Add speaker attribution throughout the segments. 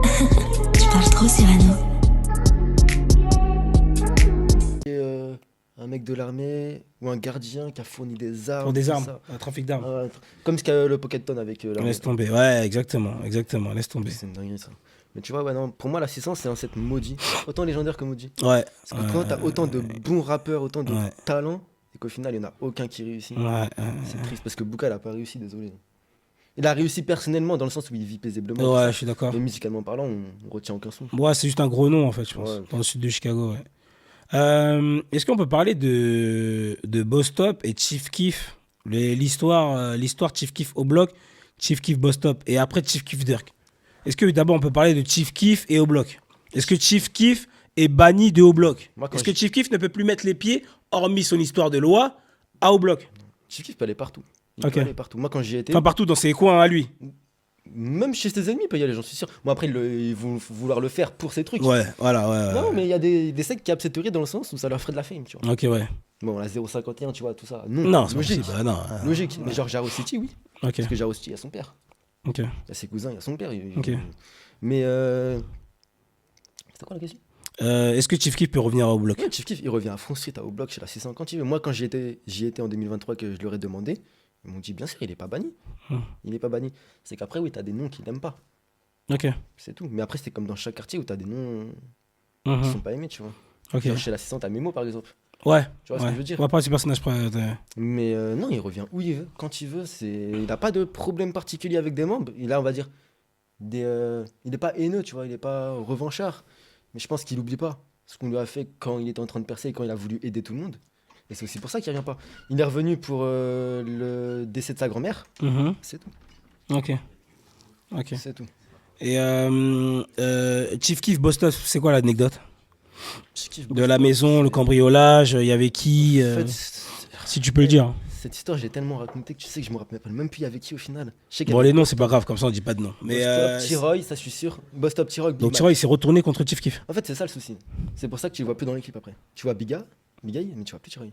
Speaker 1: Tu parles trop, Cyrano.
Speaker 2: Un mec de l'armée ou un gardien qui a fourni des armes.
Speaker 3: Pour des
Speaker 2: tout
Speaker 3: armes,
Speaker 2: ça.
Speaker 3: un trafic d'armes.
Speaker 2: Comme ce qu'a le Pocketon avec l'armée.
Speaker 3: Laisse tomber, ouais, exactement, laisse tomber.
Speaker 2: C'est une dinguerie ça. Mais tu vois, ouais, non, pour moi, la 600, c'est un set maudit. Autant légendaire que maudit.
Speaker 3: Ouais.
Speaker 2: Parce que quand t'as autant de bons rappeurs, autant de
Speaker 3: Ouais.
Speaker 2: talents, et qu'au final, il n'y en a aucun qui réussit,
Speaker 3: Ouais,
Speaker 2: c'est triste. Parce que Booka, il a pas réussi, désolé. Il a réussi personnellement, dans le sens où il vit paisiblement.
Speaker 3: ouais, je suis d'accord.
Speaker 2: Mais musicalement parlant, on retient aucun son.
Speaker 3: Ouais, c'est juste un gros nom en fait, je pense,
Speaker 2: Ouais.
Speaker 3: dans le sud de Chicago. Ouais. Est-ce qu'on peut parler de Boss Top et Chief Keef, l'histoire Chief Keef au bloc, Chief Keef Boss Top et après Chief Keef Durk. Est-ce que d'abord on peut parler de Chief Keef et au bloc? Est-ce que Chief Keef est banni de au bloc?
Speaker 2: Moi, quand
Speaker 3: Est-ce que Chief Keef ne peut plus mettre les pieds, hormis son histoire de loi, à au bloc?
Speaker 2: Chief Keef peut aller partout. Il
Speaker 3: Ok.
Speaker 2: peut aller partout. Moi, quand j'y étais,
Speaker 3: Enfin, partout dans ses coins à lui.
Speaker 2: même chez ses ennemis, il peut y aller, j'en suis sûr. Bon, après, ils vont vouloir le faire pour ses trucs.
Speaker 3: Ouais, voilà, ouais.
Speaker 2: Non, mais il y a des sectes qui accepteraient dans le sens où ça leur ferait de la fame, tu vois.
Speaker 3: Ok, ouais.
Speaker 2: Bon, la 0,51, tu vois, tout ça.
Speaker 3: Non, c'est
Speaker 2: logique.
Speaker 3: possible. Non.
Speaker 2: Logique. Mais genre Jaro City, oui.
Speaker 3: Ok,
Speaker 2: Parce que Jaro City, il y a son père.
Speaker 3: ok.
Speaker 2: Il y a ses cousins, il y a son père.
Speaker 3: Ok.
Speaker 2: Mais. C'était quoi la question?
Speaker 3: Est-ce que Chief Keef peut revenir au bloc?
Speaker 2: Ouais, Chief Keef, il revient à Front Street, à Oblock, chez la 600 quand il veut. Moi, quand j'y étais en 2023, que je leur ai demandé, ils m'ont dit, bien sûr, il est pas banni. Il est pas banni. C'est qu'après, oui, t'as des noms qu'il n'aime pas.
Speaker 3: Ok.
Speaker 2: C'est tout. Mais après, c'est comme dans chaque quartier où t'as des noms
Speaker 3: Mhm.
Speaker 2: qui sont pas aimés, tu vois.
Speaker 3: Ok.
Speaker 2: Genre chez la 600, t'as Memo, par exemple.
Speaker 3: Ouais.
Speaker 2: Tu vois ce que je veux dire?
Speaker 3: On va parler de ce personnage.
Speaker 2: Mais non, il revient où il veut, quand il veut. Il n'a pas de problème particulier avec des membres. Il a, on va dire, il n'est pas haineux, tu vois. Il n'est pas revanchard. Mais je pense qu'il n'oublie pas ce qu'on lui a fait quand il était en train de percer et quand il a voulu aider tout le monde. Et c'est aussi pour ça qu'il revient pas. Il est revenu pour le décès de sa grand-mère.
Speaker 3: Mhm.
Speaker 2: C'est tout.
Speaker 3: Ok. Ok.
Speaker 2: C'est tout.
Speaker 3: Et Chief Keef, Boss Top, c'est quoi l'anecdote
Speaker 2: Je kiffe
Speaker 3: de
Speaker 2: beaucoup.
Speaker 3: la maison, le cambriolage? Il y avait qui
Speaker 2: En fait,
Speaker 3: si tu peux le dire.
Speaker 2: cette histoire, j'ai tellement raconté que tu sais que je me rappelle même plus avec qui au final. Je sais qu'il y
Speaker 3: Bon,
Speaker 2: avait
Speaker 3: les noms, c'est pas grave, comme ça on dit pas de nom. Mais
Speaker 2: Boss Top, T-Roy, ça je suis sûr. Boss Top, T-Roy, Big
Speaker 3: donc
Speaker 2: Mac.
Speaker 3: tu vois, il s'est retourné contre Chief Keef.
Speaker 2: En fait, c'est ça le souci. C'est pour ça que tu le vois plus dans l'équipe après. Tu vois Biga, mais tu vois plus T-Roy.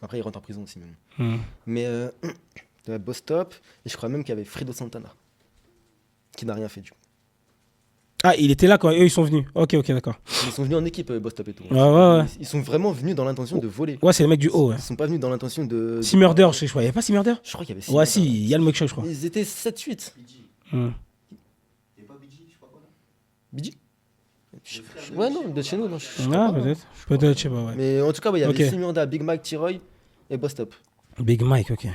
Speaker 2: Après, il rentre en prison aussi même.
Speaker 3: Mhm.
Speaker 2: Mais Boss Top, et je crois même qu'il y avait Fredo Santana, qui n'a rien fait du coup.
Speaker 3: Ah, il était là quand eux ils sont venus. Ok, d'accord.
Speaker 2: Ils sont venus en équipe, Boss Top et tout.
Speaker 3: Ouais.
Speaker 2: Ils sont vraiment venus dans l'intention de voler.
Speaker 3: Ouais, c'est le mec du haut. Ouais.
Speaker 2: Ils sont pas venus dans l'intention de.
Speaker 3: Six Murder, je crois. Il y avait pas Six Murder?
Speaker 2: Je crois qu'il y avait
Speaker 3: Ouais,
Speaker 2: six
Speaker 3: si, il y a le mugshot, je crois.
Speaker 2: Ils étaient 7-8.
Speaker 3: Mhm.
Speaker 2: Bidji Ouais, non, de chez nous, non. je crois
Speaker 3: Ah,
Speaker 2: pas, non.
Speaker 3: peut-être. Peut-être, je sais pas, ouais.
Speaker 2: Mais en tout cas, ouais, il y avait
Speaker 3: Ok.
Speaker 2: Simurda, Big Mac, T-Roy et Boss Top.
Speaker 3: Big Mike, ok.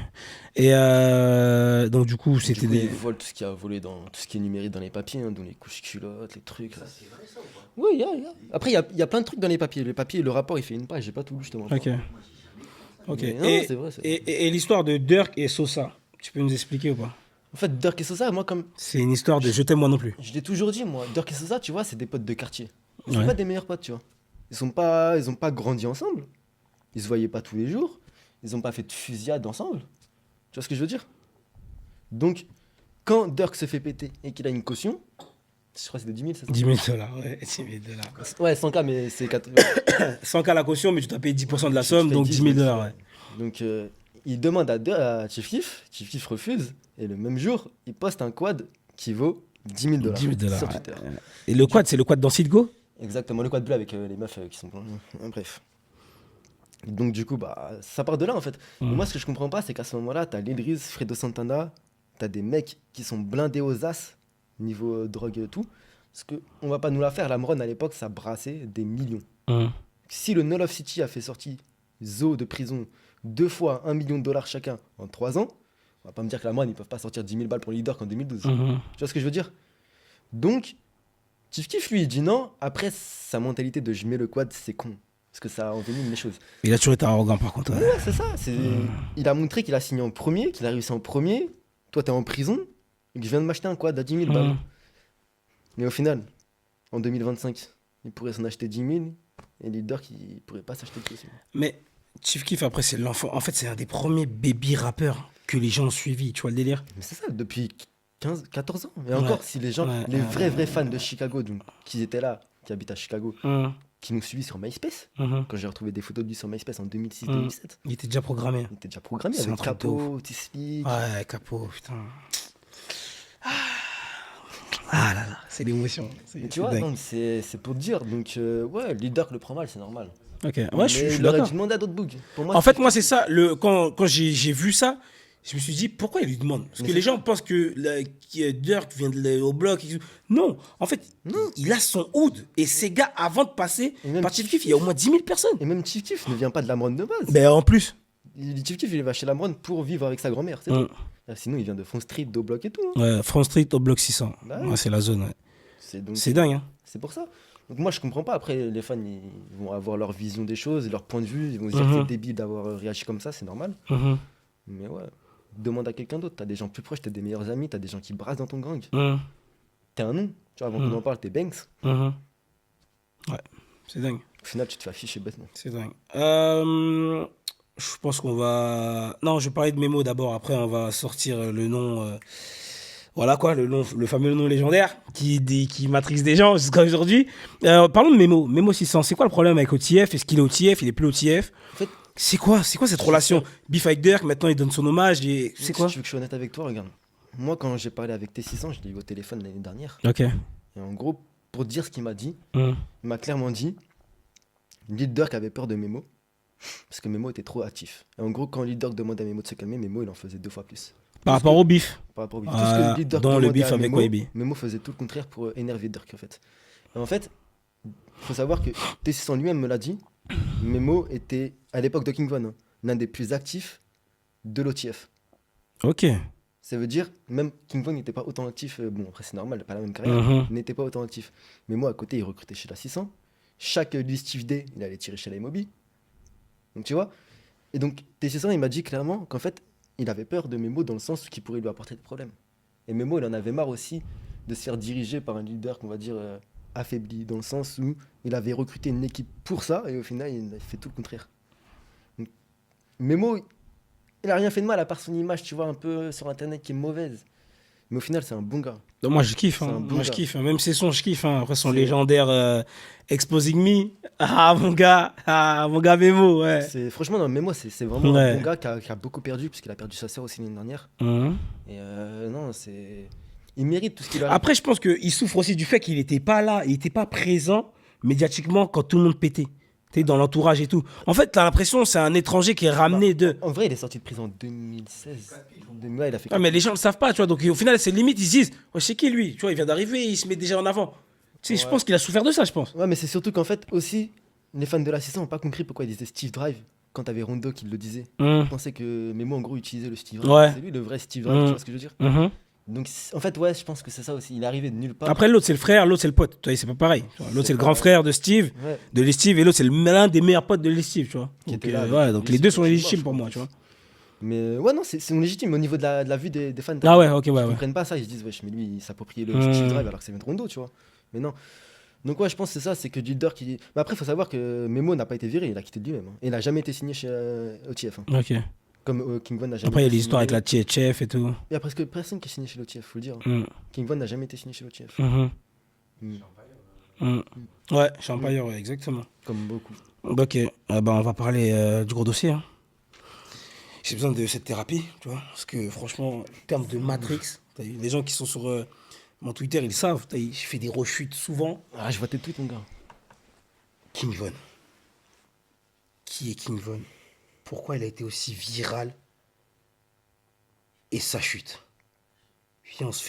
Speaker 3: Et donc, du coup,
Speaker 2: Du
Speaker 3: c'était
Speaker 2: coup,
Speaker 3: des.
Speaker 2: ils volent tout ce qui a volé dans tout ce qui est numérique dans les papiers, hein, dont les couches culottes, les trucs. Ça, c'est vrai ça ou pas? Oui, il y a. Après, il y a plein de trucs dans les papiers. Les papiers, le rapport, il fait une page. J'ai pas tout lu, justement.
Speaker 3: Ok. Ok.
Speaker 2: Mais non,
Speaker 3: Et,
Speaker 2: c'est vrai.
Speaker 3: et l'histoire de Durk et Sosa, tu peux nous expliquer ou pas?
Speaker 2: En fait, Dirk et Sosa, moi, comme
Speaker 3: C'est une histoire de je t'aime moi non plus.
Speaker 2: je l'ai toujours dit, moi, Dirk et Sosa, tu vois, c'est des potes de quartier. Ils sont
Speaker 3: Ouais.
Speaker 2: pas des meilleurs potes, tu vois. Ils ont pas grandi ensemble. Ils se voyaient pas tous les jours. Ils ont pas fait de fusillade ensemble. Tu vois ce que je veux dire? Donc, quand Dirk se fait péter et qu'il a une caution, je crois que c'est de 10 000, c'est ça?
Speaker 3: 10 000 $, ouais, 10 000 $.
Speaker 2: Ouais, 100K, mais c'est 4.
Speaker 3: 100K la caution, mais tu t'as payé 10% de la
Speaker 2: Tu
Speaker 3: somme,
Speaker 2: payes
Speaker 3: donc
Speaker 2: 10
Speaker 3: 10 000
Speaker 2: 000
Speaker 3: $. Ouais.
Speaker 2: Donc, il demande à Chief Keef refuse, et le même jour, il poste un quad qui vaut 10 000
Speaker 3: 10 000 $.
Speaker 2: sur Twitter.
Speaker 3: Et le quad, c'est le quad dans Go?
Speaker 2: Exactement, le quad bleu avec les meufs qui sont blanches. Bref. Donc, du coup, bah, ça part de là en fait. Mais moi, ce que je comprends pas, c'est qu'à ce moment-là, t'as Lil Fredo Santana, t'as des mecs qui sont blindés aux as, niveau drogue et tout. Parce qu'on va pas nous la faire, la Mron à l'époque, ça brassait des millions. Si le Null of City a fait sortir Zo de prison 2 fois 1 million de dollars chacun en 3 ans, on va pas me dire que la Mron, ils peuvent pas sortir 10 000 balles pour Leader qu'en 2012. Tu vois ce que je veux dire? Donc, Chief Keef, lui, il dit non. Après, sa mentalité de je mets le quad, c'est con. Parce que ça envenime mes choses.
Speaker 3: Il a toujours été arrogant par contre. Ouais.
Speaker 2: Ouais, c'est ça. Il a montré qu'il a signé en premier, qu'il a réussi en premier. Toi, t'es en prison. Et que je viens de m'acheter un quad à 10 000 balles. Mais au final, en 2025, il pourrait s'en acheter 10 000. Et Leader, il pourrait pas s'acheter plus.
Speaker 3: Mais Chief Keef, après, c'est l'enfant. En fait, c'est un des premiers baby rappeurs que les gens ont suivi. Tu vois le délire?
Speaker 2: Mais c'est ça, depuis 14 ans. Et encore, si les gens, les vrais fans de Chicago, donc, qui étaient là, qui habitent à Chicago, qui nous suivaient sur MySpace, quand j'ai retrouvé des photos de lui sur MySpace en 2006-2007,
Speaker 3: il était déjà programmé.
Speaker 2: il était déjà programmé
Speaker 3: C'est un
Speaker 2: avec
Speaker 3: truc de
Speaker 2: Capo, Tisli.
Speaker 3: Ouais, Capo, putain. Ah là là, c'est l'émotion.
Speaker 2: Mais tu vois, donc c'est pour te dire. Donc, ouais, leader le prend mal, c'est normal.
Speaker 3: Ok, ouais,
Speaker 2: Mais
Speaker 3: je suis
Speaker 2: il aurait
Speaker 3: d'accord.
Speaker 2: dû demander à d'autres bugs. Pour moi,
Speaker 3: En fait, moi, c'est ça. Quand j'ai vu ça, je me suis dit, pourquoi il lui demande? Parce
Speaker 2: Mais
Speaker 3: que
Speaker 2: c'est
Speaker 3: les gens pensent que Dirk vient au bloc. Non, en fait, il a son oud. Et ces gars, avant de passer
Speaker 2: Et même
Speaker 3: par Chief Keef, il y a au moins 10 000 personnes.
Speaker 2: Et même Chief Keef ne vient pas de Lamron de base.
Speaker 3: Ben, en plus.
Speaker 2: Chief Keef, il va chez Lamron pour vivre avec sa grand-mère, c'est tout. Sinon, il vient de Front Street, d'O-Block et tout. Hein.
Speaker 3: Ouais, Front Street au bloc 600.
Speaker 2: Bah
Speaker 3: Ouais,
Speaker 2: ouais.
Speaker 3: c'est la zone, ouais.
Speaker 2: Donc,
Speaker 3: C'est dingue, hein.
Speaker 2: c'est pour ça. Donc moi, je comprends pas. Après, les fans, ils vont avoir leur vision des choses, leur point de vue. Ils vont se dire que c'est débile d'avoir réagi comme ça, c'est normal.
Speaker 3: Mhm.
Speaker 2: Mais ouais, demande à quelqu'un d'autre. T'as des gens plus proches, t'as des meilleurs amis, t'as des gens qui brassent dans ton gang.
Speaker 3: Mhm.
Speaker 2: T'es un nom. Tu vois, avant qu'on en parle, t'es Banks.
Speaker 3: Mhm. Ouais, c'est dingue.
Speaker 2: Au final, tu te fais afficher bêtement.
Speaker 3: C'est dingue. Je pense qu'on va. Non, je vais parler de Memo d'abord. Après, on va sortir le nom. Voilà quoi, le fameux nom légendaire qui matrixe des gens jusqu'à aujourd'hui. Parlons de Memo. Memo 600, c'est quoi le problème avec OTF? Est-ce qu'il est OTF? Il est plus OTF?
Speaker 2: En fait,
Speaker 3: C'est quoi cette relation? Beef avec Dirk, maintenant il donne son hommage. Et... C'est quoi?
Speaker 2: Si tu veux que je sois honnête avec toi, regarde. Moi, quand j'ai parlé avec T600, je l'ai eu au téléphone l'année dernière.
Speaker 3: Ok.
Speaker 2: Et en gros, pour te dire ce qu'il m'a dit,
Speaker 3: Mhm.
Speaker 2: il m'a clairement dit Lil Durk avait peur de Memo parce que Memo était trop actif. Et en gros, quand Lil Durk demandait à Memo de se calmer, Memo il en faisait 2 fois plus.
Speaker 3: Par rapport au beef.
Speaker 2: Par rapport au beef.
Speaker 3: Ah,
Speaker 2: Tout ce que Lil Durk
Speaker 3: dans le
Speaker 2: demandait
Speaker 3: beef
Speaker 2: à
Speaker 3: avec
Speaker 2: Memo,
Speaker 3: YB.
Speaker 2: Memo faisait tout le contraire pour énerver Durk en fait. Et en fait, faut savoir que T600 lui-même me l'a dit. Memo était à l'époque de King Von hein, l'un des plus actifs de l'OTF.
Speaker 3: Ok.
Speaker 2: Ça veut dire, même King Von n'était pas autant actif. Bon, après, c'est normal, il n'a pas la même carrière.
Speaker 3: Mhm.
Speaker 2: Il n'était pas autant actif. Mais moi, à côté, il recrutait chez la 600. Chaque Steve Day, il allait tirer chez la Mobi. Donc, tu vois. Et donc, T600, il m'a dit clairement qu'en fait, il avait peur de Memo dans le sens qu'il pourrait lui apporter des problèmes. Et Memo, il en avait marre aussi de se faire diriger par un leader, qu'on va dire, affaibli. Dans le sens où il avait recruté une équipe pour ça. Et au final, il a fait tout le contraire. Donc, Memo, il a rien fait de mal à part son image, tu vois, un peu sur Internet qui est mauvaise. Mais au final, c'est un bon gars.
Speaker 3: Donc, moi je kiffe,
Speaker 2: C'est
Speaker 3: hein.
Speaker 2: un bon
Speaker 3: Moi je
Speaker 2: gars.
Speaker 3: kiffe, hein. Même ses sons je kiffe, hein. Après son
Speaker 2: C'est-
Speaker 3: légendaire Exposing Me. Ah mon gars Memo, ouais.
Speaker 2: Franchement, non, mais moi, c'est vraiment
Speaker 3: Ouais.
Speaker 2: un bon gars qui a beaucoup perdu, puisqu'il a perdu sa sœur aussi l'année dernière.
Speaker 3: Mhm.
Speaker 2: Et non, il mérite tout ce qu'il a.
Speaker 3: Après, je pense qu'il souffre aussi du fait qu'il n'était pas là, il n'était pas présent médiatiquement quand tout le monde pétait. Tu sais, dans l'entourage et tout. En fait, t'as l'impression que c'est un étranger qui est ramené de.
Speaker 2: En vrai, il est sorti de prison en 2016. Ouais, il a fait
Speaker 3: Ah, mais les gens ne le savent pas, tu vois. Donc au final, c'est limite, ils se disent, ouais, c'est qui lui? Tu vois, il vient d'arriver, il se met déjà en avant. Tu sais, je
Speaker 2: Ouais.
Speaker 3: pense qu'il a souffert de ça, je pense.
Speaker 2: Ouais, mais c'est surtout qu'en fait, aussi, les fans de la 600 n'ont pas compris pourquoi il disait Steve Drive quand t'avais Rondo qui le disait.
Speaker 3: Mhm.
Speaker 2: Ils pensaient que Memo, en gros, utilisait le Steve Drive.
Speaker 3: Ouais.
Speaker 2: C'est lui le vrai Steve Drive,
Speaker 3: Mhm.
Speaker 2: tu vois ce que je veux dire?
Speaker 3: Mhm.
Speaker 2: Donc, en fait, ouais, je pense que c'est ça aussi. Il est arrivé de nulle part.
Speaker 3: Après, l'autre, c'est le frère, l'autre, c'est le pote. Tu vois, c'est pas pareil. Tu vois. L'autre, c'est le grand frère de Steve,
Speaker 2: Ouais.
Speaker 3: de Steve, et l'autre, c'est l'un des meilleurs potes de Steve, tu vois.
Speaker 2: Qui
Speaker 3: Donc,
Speaker 2: était là avec
Speaker 3: ouais, donc les deux sont
Speaker 2: Steve,
Speaker 3: légitimes
Speaker 2: je
Speaker 3: pour
Speaker 2: pense.
Speaker 3: moi, tu vois.
Speaker 2: Mais ouais, non, c'est légitime au niveau de la vue des fans.
Speaker 3: Ah ouais, ok, ouais,
Speaker 2: Ils
Speaker 3: ouais.
Speaker 2: comprennent pas ça, ils se disent, wesh, mais lui, il s'approprie le
Speaker 3: Hmm.
Speaker 2: Steve Drive alors que c'est Rondo, tu vois. Mais non. Donc, ouais, je pense que c'est ça, c'est que Dilder qui. Mais après, il faut savoir que Memo n'a pas été viré, il a quitté de lui-même. Hein. Et il a jamais été signé chez OTF. Hein.
Speaker 3: Ok.
Speaker 2: Comme King Von n'a jamais
Speaker 3: Après, il y a
Speaker 2: été
Speaker 3: l'histoire avec
Speaker 2: signé.
Speaker 3: la THF et tout.
Speaker 2: Il y a presque personne qui est signé chez l'OTF, faut le dire.
Speaker 3: Mm.
Speaker 2: King Von n'a jamais été signé chez l'OTF.
Speaker 3: Mhm.
Speaker 2: Mm.
Speaker 3: Mm. Ouais, Champagnard, ouais, exactement.
Speaker 2: Comme beaucoup.
Speaker 3: Ok, bah, on va parler du gros dossier. Hein. J'ai besoin de cette thérapie, tu vois. Parce que franchement, en termes de Matrix, t'as vu, les gens qui sont sur mon Twitter, ils savent. Je fais des rechutes souvent.
Speaker 2: Ah, je vois tes tweets, mon gars.
Speaker 3: King Von. Qui est King Von? Pourquoi il a été aussi viral? Et sa chute. Viens, on se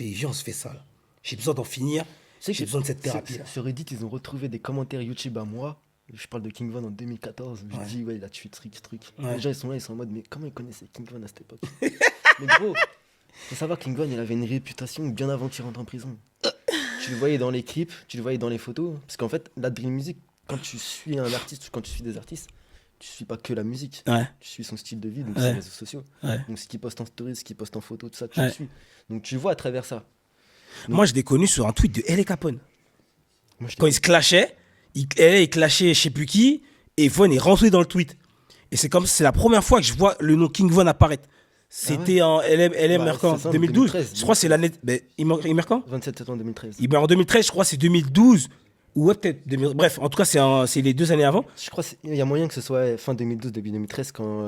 Speaker 3: fait ça. Là. J'ai besoin d'en finir. J'ai besoin de cette thérapie. Là.
Speaker 2: Sur Reddit, ils ont retrouvé des commentaires YouTube à moi. Je parle de King Von en 2014.
Speaker 3: Ouais.
Speaker 2: Je dis, ouais, il a tué truc.
Speaker 3: Ouais.
Speaker 2: Les gens, ils sont là, ils sont en mode, mais comment ils connaissaient King Von à cette époque? Mais gros, faut savoir que King Von, il avait une réputation bien avant qu'il rentre en prison. Tu le voyais dans les clips, tu le voyais dans les photos. Parce qu'en fait, la Dream Music, quand tu suis un artiste, quand tu suis des artistes, tu suis pas que la musique.
Speaker 3: Ouais.
Speaker 2: Tu suis son style de vie, donc
Speaker 3: Ouais.
Speaker 2: ses réseaux sociaux.
Speaker 3: Ouais.
Speaker 2: Donc ce qu'il poste en story, ce qu'il poste en photo, tout ça, tu
Speaker 3: Ouais.
Speaker 2: le suis. Donc tu vois à travers ça.
Speaker 3: Moi, je l'ai connu sur un tweet de L.A. Capone.
Speaker 2: Moi, je
Speaker 3: Quand ils se clashaient, il clashait je sais plus qui, et Von est rentré dans le tweet. Et c'est la première fois que je vois le nom King Von apparaître. C'était en LM
Speaker 2: Bah,
Speaker 3: quand
Speaker 2: c'est ça, en
Speaker 3: 2012.
Speaker 2: 2013.
Speaker 3: Je crois que c'est l'année. Il meurt quand?
Speaker 2: 27 septembre 2013.
Speaker 3: Il meurt en 2013, je crois que c'est 2012. Ou ouais, peut-être 2000. Bref, en tout cas, c'est les 2 années avant.
Speaker 2: Je crois qu'il y a moyen que ce soit fin 2012, début 2013, quand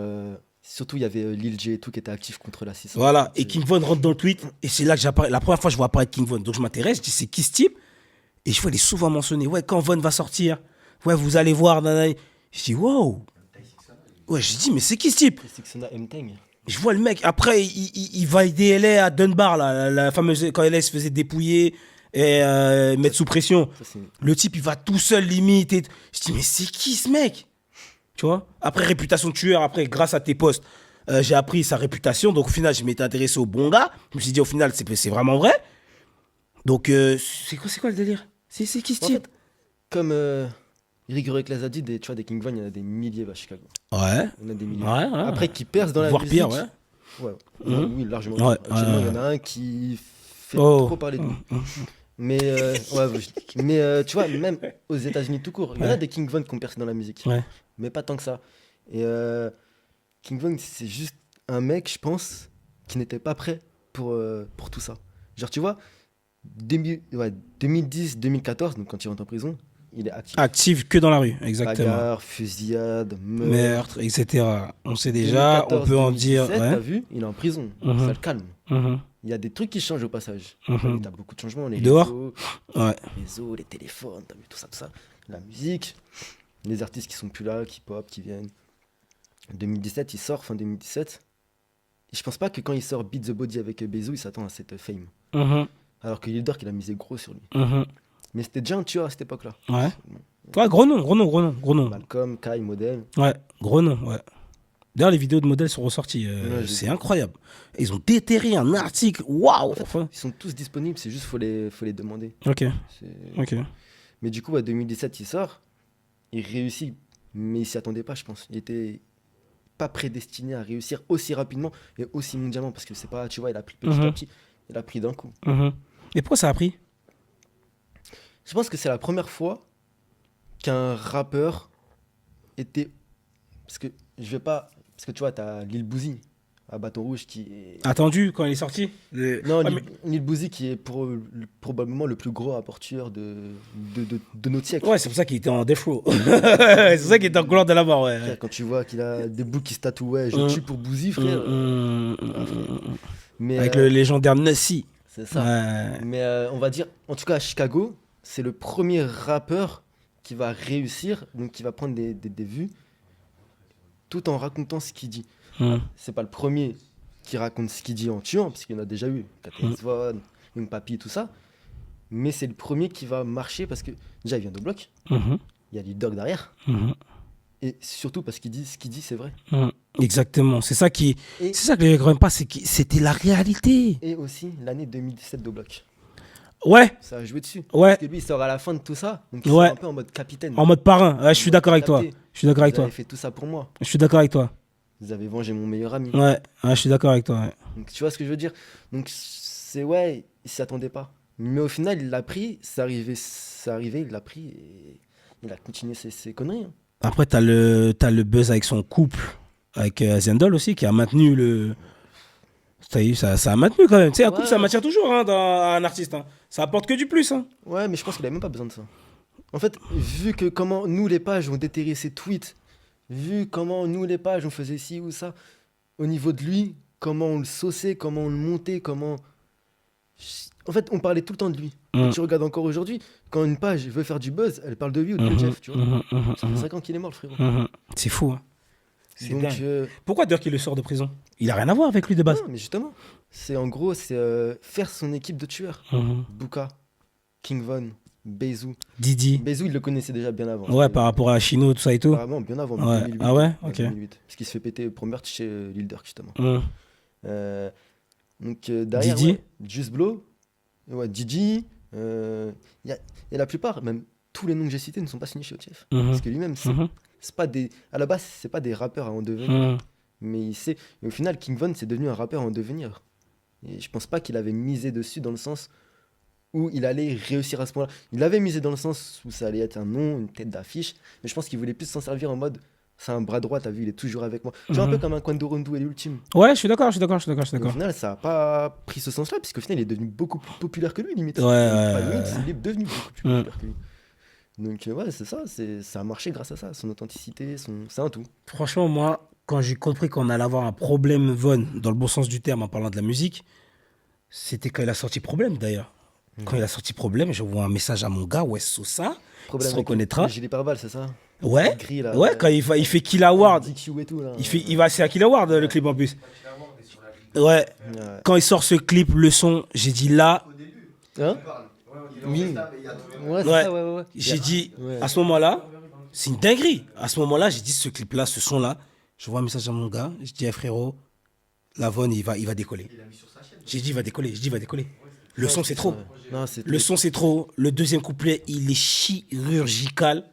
Speaker 2: Surtout, il y avait Lil J et tout qui était actif contre la 600.
Speaker 3: Voilà, et King Von rentre dans le tweet, et c'est là que j'apparais. La première fois, je vois apparaître King Von. Donc, je m'intéresse, je dis, c'est qui ce type? Et je vois, il est souvent mentionné. Ouais, quand Von va sortir, ouais, vous allez voir. Nanana. Je dis, wow. Ouais, je dis, mais c'est qui ce type?
Speaker 2: C'est que Sona M-Tang.
Speaker 3: Je vois le mec, après, il va aider LA à Dunbar, là, la fameuse, quand LA se faisait dépouiller et mettre sous pression.
Speaker 2: Ça, c'est...
Speaker 3: Le type, il va tout seul, limite. Et... Je dis, mais c'est qui ce mec? Tu vois? Après, réputation de tueur, après, grâce à tes posts, j'ai appris sa réputation. Donc, au final, je m'étais intéressé au bon gars. Je me suis dit, au final, c'est vraiment vrai. Donc, c'est quoi le délire? C'est qui ce
Speaker 2: En
Speaker 3: type?
Speaker 2: fait, comme Rigor Class a dit, tu vois, des King Von, il y en a des milliers à Chicago.
Speaker 3: Ouais.
Speaker 2: Il y en a des milliers.
Speaker 3: Ouais, ouais.
Speaker 2: Après, qui percent dans la
Speaker 3: Voire
Speaker 2: musique.
Speaker 3: pire, ouais.
Speaker 2: Ouais. Oui, largement.
Speaker 3: Ouais,
Speaker 2: Actuellement, il y en
Speaker 3: ouais.
Speaker 2: a un qui fait
Speaker 3: Oh.
Speaker 2: trop parler de lui. Mais, tu vois, même aux États-Unis tout court, il y en a
Speaker 3: Ouais.
Speaker 2: des King Von qui ont percé dans la musique.
Speaker 3: Ouais.
Speaker 2: Mais pas tant que ça. Et King Von, c'est juste un mec, je pense, qui n'était pas prêt pour tout ça. Genre, tu vois, 2010-2014, donc quand il rentre en prison, il est actif.
Speaker 3: Active que dans la rue, exactement.
Speaker 2: Bagarre, fusillade,
Speaker 3: Meurtre, etc. On sait déjà, on peut en dire.
Speaker 2: 2014, t'as
Speaker 3: Ouais.
Speaker 2: vu, il est en prison.
Speaker 3: Mhm.
Speaker 2: Ça le calme.
Speaker 3: Mhm.
Speaker 2: Il y a des trucs qui changent au passage.
Speaker 3: Mhm.
Speaker 2: T'as beaucoup de changements, les
Speaker 3: Dehors
Speaker 2: réseaux,
Speaker 3: Ouais.
Speaker 2: les téléphones, t'as vu tout ça, la musique, les artistes qui sont plus là, qui pop, qui viennent. 2017, il sort fin 2017. Et je pense pas que quand il sort Beat the Body avec Bezou, il s'attend à cette fame.
Speaker 3: Mhm.
Speaker 2: Alors que Lil Durk, il a misé gros sur lui.
Speaker 3: Mhm.
Speaker 2: Mais c'était déjà un tueur à cette époque-là.
Speaker 3: Ouais. Ouais, gros nom.
Speaker 2: Malcolm, Kai, Model.
Speaker 3: Ouais, gros nom, ouais. D'ailleurs, les vidéos de modèles sont ressorties.
Speaker 2: Ouais, j'ai
Speaker 3: C'est
Speaker 2: vu.
Speaker 3: incroyable. Ils ont déterré un article. Waouh!
Speaker 2: En fait, ils sont tous disponibles, c'est juste faut les demander.
Speaker 3: Ok,
Speaker 2: C'est-
Speaker 3: ok.
Speaker 2: Mais du coup, à 2017, il sort, il réussit, mais il s'y attendait pas, je pense. Il était pas prédestiné à réussir aussi rapidement et aussi mondialement, parce que c'est pas, tu vois, il a pris petit
Speaker 3: Mhm.
Speaker 2: à petit, il a pris d'un coup.
Speaker 3: Mhm. Et pourquoi ça a pris?
Speaker 2: Je pense que c'est la première fois qu'un rappeur était, parce que je vais pas, parce que tu vois, t'as Lil Boozy à Bâton Rouge qui est...
Speaker 3: Attendu quand il est sorti?
Speaker 2: Non,
Speaker 3: Ouais,
Speaker 2: Lil Boozy qui est probablement le plus gros apporteur de notre siècle.
Speaker 3: Ouais, c'est pour ça qu'il était en death row. C'est pour ça qu'il était en couloir de la mort, ouais.
Speaker 2: Frère, quand tu vois qu'il a des boucs qui se tatouent, ouais, je tue pour Boozy, frère. Mais,
Speaker 3: Avec le légendaire Nussi.
Speaker 2: c'est ça.
Speaker 3: Ouais.
Speaker 2: Mais on va dire, en tout cas à Chicago, c'est le premier rappeur qui va réussir, donc qui va prendre des vues, tout en racontant ce qu'il dit.
Speaker 3: Mhm.
Speaker 2: C'est pas le premier qui raconte ce qu'il dit en tuant, parce qu'il y en a déjà eu, KTS Von, Young Papi, tout ça. Mais c'est le premier qui va marcher parce que déjà il vient de bloc,
Speaker 3: Mhm.
Speaker 2: il y a Lil Durk derrière,
Speaker 3: Mhm.
Speaker 2: et surtout parce qu'il dit ce qu'il dit, c'est vrai.
Speaker 3: Mhm. Exactement. C'est ça que
Speaker 2: Et,
Speaker 3: les gens comprennent pas, c'est que c'était la réalité.
Speaker 2: et aussi l'année 2017 de bloc.
Speaker 3: Ouais,
Speaker 2: Ça a joué dessus.
Speaker 3: ouais.
Speaker 2: Parce que lui, il sort à la fin de tout ça, donc il
Speaker 3: Ouais.
Speaker 2: sort un peu en mode capitaine.
Speaker 3: En mode parrain. Ouais, je suis
Speaker 2: mode
Speaker 3: d'accord avec toi.
Speaker 2: capté.
Speaker 3: Je suis d'accord avec
Speaker 2: Vous
Speaker 3: toi.
Speaker 2: avez fait tout ça pour moi.
Speaker 3: Je suis d'accord avec toi.
Speaker 2: Vous avez vengé mon meilleur ami.
Speaker 3: Ouais, je suis d'accord avec toi. Ouais.
Speaker 2: Donc tu vois ce que je veux dire. Donc c'est ouais, il s'y attendait pas. Mais au final, il l'a pris, c'est arrivé, il l'a pris et il a continué ses conneries. Hein.
Speaker 3: Après, t'as le buzz avec son couple, avec Zendol aussi, qui a maintenu le. Ça a maintenu quand même. Tu sais, un couple,
Speaker 2: Ouais.
Speaker 3: ça maintient toujours hein, dans un artiste. Hein. Ça apporte que du plus. Hein.
Speaker 2: Ouais, mais je pense qu'il avait même pas besoin de ça. En fait, vu que comment nous les pages ont déterré ses tweets, vu comment nous les pages on faisait ci ou ça, au niveau de lui, comment on le sauçait, comment on le montait, comment. En fait, on parlait tout le temps de lui.
Speaker 3: Mm.
Speaker 2: Tu regardes encore aujourd'hui, quand une page veut faire du buzz, elle parle de lui ou de Jeff, tu vois. Ça fait 5 ans qu'il est mort, le frérot.
Speaker 3: C'est fou. Hein. C'est
Speaker 2: Donc,
Speaker 3: dingue. Pourquoi Dirk il le sort de prison? Il a rien à voir avec lui de base.
Speaker 2: non, mais justement, c'est en gros, c'est faire son équipe de tueurs. Buka, King Von, Bezou.
Speaker 3: Didi.
Speaker 2: Bezou, il le connaissait déjà bien avant.
Speaker 3: Ouais, par rapport à Chino, tout ça et tout.
Speaker 2: Apparemment, bien avant.
Speaker 3: Ouais.
Speaker 2: 2008,
Speaker 3: Ah ouais, ok.
Speaker 2: 2008. Parce qu'il se fait péter pour meurtre chez Lil Durk, justement.
Speaker 3: Hum.
Speaker 2: Donc, derrière,
Speaker 3: Didi.
Speaker 2: ouais, Juice Blow, ouais, Didi, et la plupart, même tous les noms que j'ai cités, ne sont pas signés chez OTF.
Speaker 3: Mhm.
Speaker 2: Parce que lui-même, c'est pas des. À la base, c'est pas des rappeurs à en devenir.
Speaker 3: Hum.
Speaker 2: Mais il sait. Et au final, King Von, c'est devenu un rappeur en devenir. Et je pense pas qu'il avait misé dessus dans le sens où il allait réussir à ce point-là. Il avait misé dans le sens où ça allait être un nom, une tête d'affiche. Mais je pense qu'il voulait plus s'en servir en mode c'est un bras droit, t'as vu, il est toujours avec moi. Tu vois, un peu comme un Quando Rondo et l'ultime.
Speaker 3: Ouais, je suis d'accord.
Speaker 2: Au final, ça a pas pris ce sens-là, puisqu'au final, il est devenu beaucoup plus populaire que lui, limite.
Speaker 3: Ouais,
Speaker 2: Pas
Speaker 3: ouais,
Speaker 2: limite,
Speaker 3: ouais.
Speaker 2: il est devenu beaucoup plus
Speaker 3: Mm.
Speaker 2: populaire que lui. Donc, ouais, c'est ça, ça a marché grâce à ça. Son authenticité, c'est un tout.
Speaker 3: Franchement, moi, quand j'ai compris qu'on allait avoir un problème Von, dans le bon sens du terme, en parlant de la musique, c'était quand il a sorti Problème, d'ailleurs. Quand il a sorti Problème, j'envoie un message à mon gars, West Sosa, il
Speaker 2: Problème
Speaker 3: se
Speaker 2: avec
Speaker 3: reconnaîtra.
Speaker 2: le gilet pare-balles, c'est ça?
Speaker 3: Ouais,
Speaker 2: Gris, là,
Speaker 3: ouais, quand il fait Kill Award,
Speaker 2: DQ et tout, là.
Speaker 3: c'est à Kill Award, le clip, en plus. Ouais,
Speaker 2: Ouais.
Speaker 3: quand il sort ce clip, le son, j'ai dit là,
Speaker 2: Hein? Oui. Ouais, c'est
Speaker 3: Ouais.
Speaker 2: ça, ouais.
Speaker 3: j'ai dit,
Speaker 2: Ouais.
Speaker 3: à ce moment-là, c'est une dinguerie. À ce moment-là, j'ai dit, ce clip-là, ce son-là, je vois un message à mon gars, je dis, frérot, la Von, il va décoller. J'ai dit, il va décoller. Le son, c'est trop.
Speaker 2: Non, c'est
Speaker 3: Le son, c'est trop. Le deuxième couplet, il est chirurgical.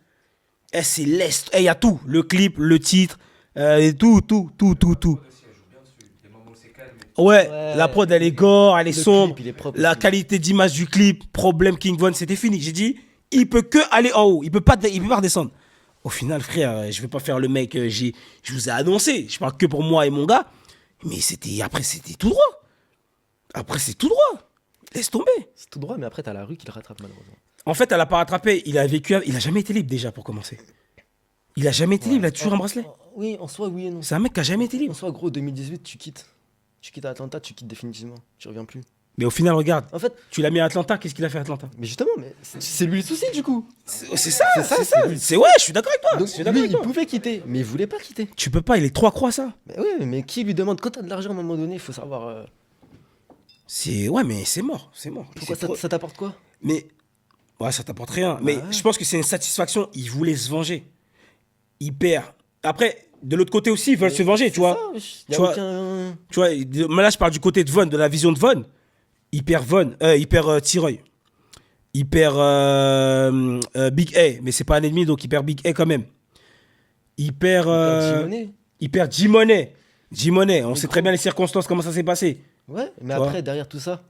Speaker 3: Eh, c'est l'est. Eh, il y a tout. Le clip, le titre, et tout. Ouais, la prod, elle est gore, elle est
Speaker 2: Le
Speaker 3: sombre.
Speaker 2: clip, il est propre
Speaker 3: La
Speaker 2: aussi.
Speaker 3: qualité d'image du clip, problème King Von, c'était fini. J'ai dit, il peut que aller en haut. Il peut pas redescendre. Au final, frère, je vais pas faire le mec, je vous ai annoncé. Je parle que pour moi et mon gars. Mais après, c'était tout droit. Après, c'est tout droit. Laisse tomber.
Speaker 2: C'est tout droit, mais après, t'as la rue qui le rattrape, malheureusement.
Speaker 3: En fait, elle a pas rattrapé. Il a jamais été libre déjà pour commencer. Il a jamais été libre. Il a toujours un bracelet.
Speaker 2: Oui, en soi, oui et non.
Speaker 3: C'est un mec qui a jamais été
Speaker 2: En
Speaker 3: libre.
Speaker 2: soi, gros, 2018, tu quittes. Tu quittes Atlanta, tu quittes définitivement. Tu reviens plus.
Speaker 3: Mais au final, regarde.
Speaker 2: En fait,
Speaker 3: Tu l'as mis à Atlanta. Qu'est-ce qu'il a fait à Atlanta?
Speaker 2: mais justement, mais c'est lui le souci, du coup.
Speaker 3: C'est ça.
Speaker 2: lui.
Speaker 3: C'est ouais. Je suis d'accord avec toi.
Speaker 2: Donc,
Speaker 3: Je suis d'accord
Speaker 2: lui,
Speaker 3: avec
Speaker 2: il
Speaker 3: toi.
Speaker 2: pouvait quitter, mais il voulait pas quitter.
Speaker 3: Tu peux pas. Il est 3 croix ça.
Speaker 2: Mais oui, mais qui lui demande quand t'as de l'argent à un moment donné, il faut savoir.
Speaker 3: Ouais, mais c'est mort.
Speaker 2: Pourquoi
Speaker 3: C'est trop-
Speaker 2: ça t'apporte quoi?
Speaker 3: Mais ouais, ça t'apporte rien. Mais
Speaker 2: ouais.
Speaker 3: je pense que c'est une satisfaction. Il voulait se venger. Il perd. Après, de l'autre côté aussi, ils veulent se venger, tu vois.
Speaker 2: Il y
Speaker 3: Tu
Speaker 2: a
Speaker 3: vois,
Speaker 2: aucun.
Speaker 3: Tu vois, mais là, je parle du côté de Von, de la vision de Von. Il perd T-Roy. Il perd Big A, mais c'est pas un ennemi, donc il perd Big A quand même. Il perd
Speaker 2: G-Money.
Speaker 3: il perd G-Money. G-Money, on sait très bien les circonstances, comment ça s'est passé.
Speaker 2: Ouais, mais
Speaker 3: Tu
Speaker 2: après,
Speaker 3: vois.
Speaker 2: derrière tout ça,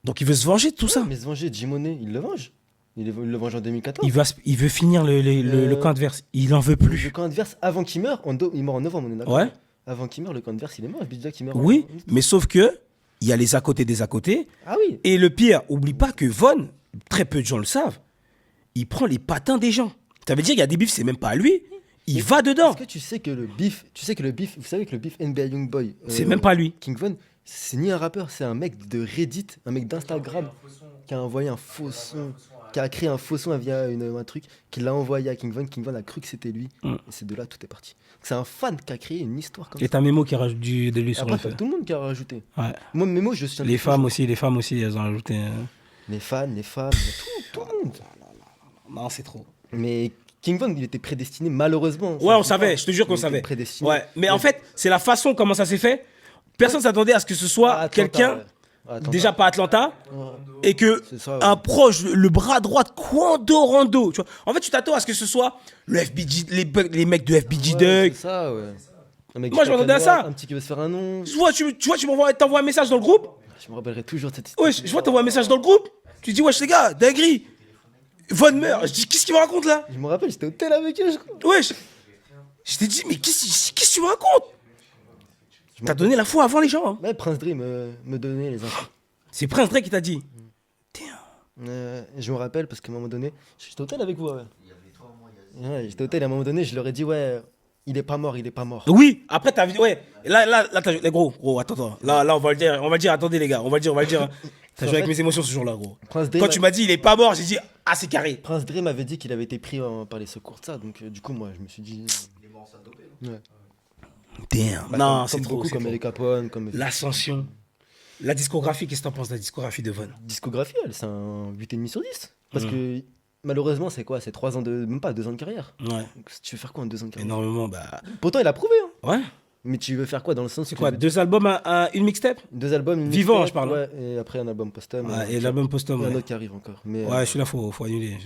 Speaker 3: Donc il veut se venger de tout ça.
Speaker 2: mais se venger, G-Money, il le venge. Il le venge en 2014.
Speaker 3: Il veut finir le camp adverse. Il en veut
Speaker 2: Le
Speaker 3: plus.
Speaker 2: camp adverse, avant qu'il meure, il meurt en novembre, on est d'accord.
Speaker 3: Ouais.
Speaker 2: Avant qu'il meure, le camp adverse, il est mort. Bidja qui meurt.
Speaker 3: Oui, mais sauf que il y a les à côté des à côté.
Speaker 2: Ah oui.
Speaker 3: Et le pire, oublie pas que Von, très peu de gens le savent, il prend les patins des gens. Ça veut dire qu'il y a des bifs, c'est même pas à lui. Il va dedans.
Speaker 2: Est-ce que tu sais que le beef, vous savez que le beef NBA Youngboy,
Speaker 3: C'est même pas lui.
Speaker 2: King Von, c'est ni un rappeur, c'est un mec de Reddit, un mec d'Instagram qui a envoyé un faux son, qui a créé un faux son via un truc, qui l'a envoyé à King Von. King Von a cru que c'était lui.
Speaker 3: Mm.
Speaker 2: Et c'est de là tout est parti. C'est un fan qui a créé une histoire comme
Speaker 3: Et
Speaker 2: ça.
Speaker 3: t'as Memo qui rajoute de lui sur
Speaker 2: Après,
Speaker 3: le
Speaker 2: c'est
Speaker 3: feu.
Speaker 2: tout le monde qui a rajouté.
Speaker 3: Ouais.
Speaker 2: Moi, Memo, je suis un
Speaker 3: Les
Speaker 2: des
Speaker 3: femmes aussi, elles ont rajouté.
Speaker 2: Les femmes, tout le monde.
Speaker 3: Non, c'est trop.
Speaker 2: Mais King Von, il était prédestiné, malheureusement.
Speaker 3: Ouais, on savait, je te jure qu'on
Speaker 2: Il était
Speaker 3: savait.
Speaker 2: prédestiné.
Speaker 3: Ouais, mais en fait, c'est la façon comment ça s'est fait. Personne s'attendait à ce que ce soit
Speaker 2: Atlanta,
Speaker 3: quelqu'un,
Speaker 2: ouais. Atlanta.
Speaker 3: déjà pas Atlanta, et que
Speaker 2: C'est ça, ouais.
Speaker 3: un proche, le bras droit de Quando Rando. Tu vois. En fait, tu t'attends à ce que ce soit le FBG, les mecs de FBG
Speaker 2: Ouais,
Speaker 3: Duck.
Speaker 2: c'est ça, ouais. Un mec
Speaker 3: Moi,
Speaker 2: qui
Speaker 3: je m'attendais à
Speaker 2: s'appelle
Speaker 3: ça.
Speaker 2: Noir, un petit qui veut se faire un nom.
Speaker 3: Tu vois, t'envoies un message dans le groupe.
Speaker 2: Je me rappellerai toujours de cette histoire.
Speaker 3: Ouais, je vois, t'envoies un message dans le groupe. Tu dis, wesh les gars, dinguerie. Von meurt. Je dis, qu'est-ce qu'il me raconte là?
Speaker 2: Je me rappelle, j'étais au tel avec eux, je crois.
Speaker 3: Wesh. Je t'ai dit, mais qu'est-ce que tu me racontes? T'as donné la foi avant les gens. Hein.
Speaker 2: Ouais, Prince Dream me donnait les infos.
Speaker 3: C'est Prince Drake qui t'a dit.
Speaker 2: Je me rappelle parce qu'à un moment donné, j'étais au tel avec vous, ouais. Ouais, j'étais au tel et à un moment donné, je leur ai dit, ouais, il est pas mort, il est pas mort.
Speaker 3: Oui, après t'as vu, ouais. Là, les gros, attends. Là, on va le dire, attendez les gars, on va le dire. T'as joué avec mes émotions ce jour-là, gros.
Speaker 2: Prince Dream,
Speaker 3: Quand tu m'as dit, il est pas mort, j'ai dit, ah, c'est carré.
Speaker 2: Prince Dream avait dit qu'il avait été pris par les secours de ça, donc du coup, moi, je me suis dit. Il est mort sans doper. Ouais.
Speaker 3: Damn.
Speaker 2: Bah,
Speaker 3: Non,
Speaker 2: comme
Speaker 3: c'est trop.
Speaker 2: beaucoup,
Speaker 3: c'est
Speaker 2: comme
Speaker 3: trop.
Speaker 2: les Capone, comme.
Speaker 3: L'ascension. La discographie, qu'est-ce que t'en penses de la discographie de Von?
Speaker 2: Discographie, elle, c'est un 8,5 sur 10. Parce que malheureusement, c'est quoi? C'est 3 ans de. Même pas 2 ans de carrière.
Speaker 3: Ouais,
Speaker 2: Donc, tu veux faire quoi en 2 ans de carrière?
Speaker 3: énormément, bah.
Speaker 2: Pourtant, il a prouvé, hein.
Speaker 3: Ouais.
Speaker 2: Mais tu veux faire quoi dans le sens
Speaker 3: C'est
Speaker 2: que
Speaker 3: quoi, 2 albums, une mixtape?
Speaker 2: 2 albums, une
Speaker 3: Vivant,
Speaker 2: mixtape,
Speaker 3: je parle.
Speaker 2: Ouais, et après un album posthume.
Speaker 3: Ouais, et l'album posthume.
Speaker 2: Et un
Speaker 3: Ouais,
Speaker 2: autre qui arrive encore. Mais,
Speaker 3: ouais, celui-là, faut annuler.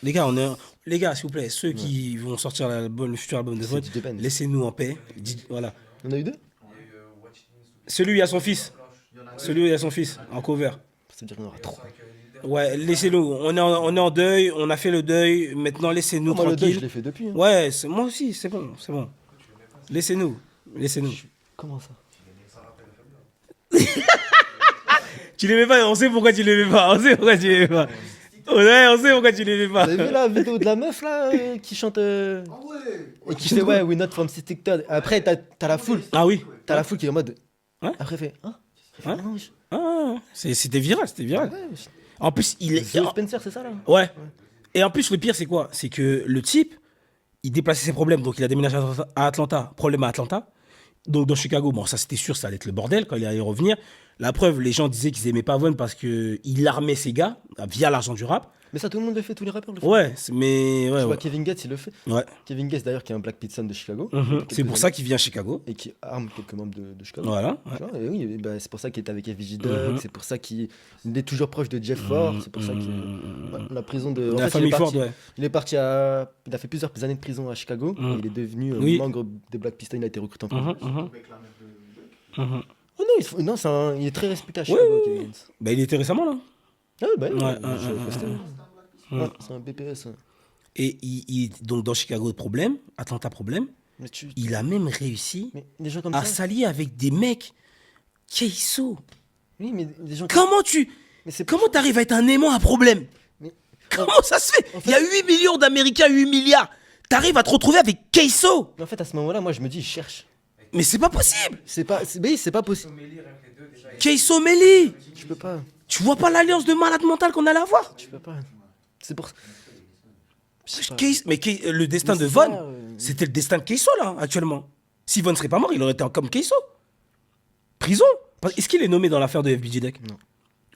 Speaker 3: Les gars, s'il vous plaît, ceux qui vont sortir le futur album de
Speaker 2: C'est
Speaker 3: Von,
Speaker 2: DJ Ben.
Speaker 3: laissez-nous en paix. Voilà.
Speaker 2: On a eu 2?
Speaker 3: Celui où il y a son fils. Celui où il y a son fils, en cover.
Speaker 2: Ça veut dire qu'il y en aura 3.
Speaker 3: Ouais, laissez-nous. On est en deuil, on a fait le deuil. Maintenant, laissez-nous
Speaker 2: Moi, le 2, je
Speaker 3: tranquille.
Speaker 2: l'ai fait depuis. Hein.
Speaker 3: Ouais, moi aussi, c'est bon. Laissez-nous.
Speaker 2: Comment ça?
Speaker 3: Tu l'aimais pas, on sait pourquoi tu l'aimais pas. Ouais, on sait pourquoi tu l'aimais pas.
Speaker 2: Vous avez vu la vidéo de la meuf là qui chante et qui fait ouais, we're not from Stickton. Après, t'as la foule.
Speaker 3: Ah oui.
Speaker 2: T'as la foule qui est en mode.
Speaker 3: Ouais.
Speaker 2: Après, elle fait. Hein
Speaker 3: Ouais.
Speaker 2: Non, wesh.
Speaker 3: Ah, c'était viral, c'était viral.
Speaker 2: Ouais, wesh.
Speaker 3: En plus, il est.
Speaker 2: Zoe Spencer, c'est ça là?
Speaker 3: Ouais. Et en plus, le pire, c'est quoi? C'est que le type, il déplaçait ses problèmes. Donc, il a déménagé à Atlanta. Problème à Atlanta. Donc, dans Chicago, bon, ça, c'était sûr, ça allait être le bordel quand il allait revenir. La preuve, les gens disaient qu'ils aimaient pas Von parce qu'il armait ses gars via l'argent du rap.
Speaker 2: Mais ça, tout le monde le fait, tous les rappeurs le font.
Speaker 3: Ouais, mais. Ouais,
Speaker 2: Tu vois,
Speaker 3: ouais.
Speaker 2: Kevin Gates, il le fait.
Speaker 3: Ouais.
Speaker 2: Kevin Gates, d'ailleurs, qui est un Black Pete Son de Chicago.
Speaker 3: C'est pour ça qu'il vient à Chicago.
Speaker 2: Et qui arme quelques membres de Chicago.
Speaker 3: Voilà.
Speaker 2: Tu vois, et oui, et bah, c'est pour ça qu'il est avec FVJ Dog, c'est pour ça qu'il est toujours proche de Jeff Ford, c'est pour ça qu'il. Ouais, la prison de.
Speaker 3: La
Speaker 2: il
Speaker 3: famille
Speaker 2: est parti,
Speaker 3: Ford, ouais.
Speaker 2: il est parti à. Il a fait plusieurs années de prison à Chicago, et il est devenu
Speaker 3: Oui.
Speaker 2: membre des Black Pistons, il a été recruté en France.
Speaker 4: Avec la meuf de Drake.
Speaker 2: Oh non, non il est très respecté à Chicago, Kevin Gates.
Speaker 3: Bah, il était récemment là.
Speaker 2: Ah ouais, bah oui,
Speaker 3: Ouais,
Speaker 2: je
Speaker 3: ouais,
Speaker 2: postais.
Speaker 3: ouais.
Speaker 2: Ouais, c'est un BPS. Ouais.
Speaker 3: Et donc dans Chicago, problème, Atlanta, problème.
Speaker 2: Mais tu.
Speaker 3: Il a même réussi
Speaker 2: Mais des gens comme
Speaker 3: à
Speaker 2: ça.
Speaker 3: s'allier avec des mecs. Keiso.
Speaker 2: Oui, mais des gens.
Speaker 3: Comment tu.
Speaker 2: Mais c'est
Speaker 3: Comment t'arrives à être un aimant à problème?
Speaker 2: Mais-
Speaker 3: Comment ça se fait? Il y a 8 millions d'Américains, 8 milliards. T'arrives à te retrouver avec Keiso.
Speaker 2: Mais en fait, à ce moment-là, moi, je me dis, il cherche.
Speaker 3: Mais c'est pas possible.
Speaker 2: Mais c'est pas possible.
Speaker 3: Keiso Meli.
Speaker 2: Je peux pas.
Speaker 3: Tu vois pas l'alliance de malade mental qu'on allait avoir?
Speaker 2: Je peux pas. C'est pour. Je sais pas.
Speaker 3: Le destin
Speaker 2: Mais
Speaker 3: de
Speaker 2: c'est
Speaker 3: Von,
Speaker 2: ça,
Speaker 3: c'était le destin de Keiso là, actuellement. Si Von serait pas mort, il aurait été comme Keiso. Prison. Est-ce qu'il est nommé dans l'affaire de FBG Deck?
Speaker 2: Non.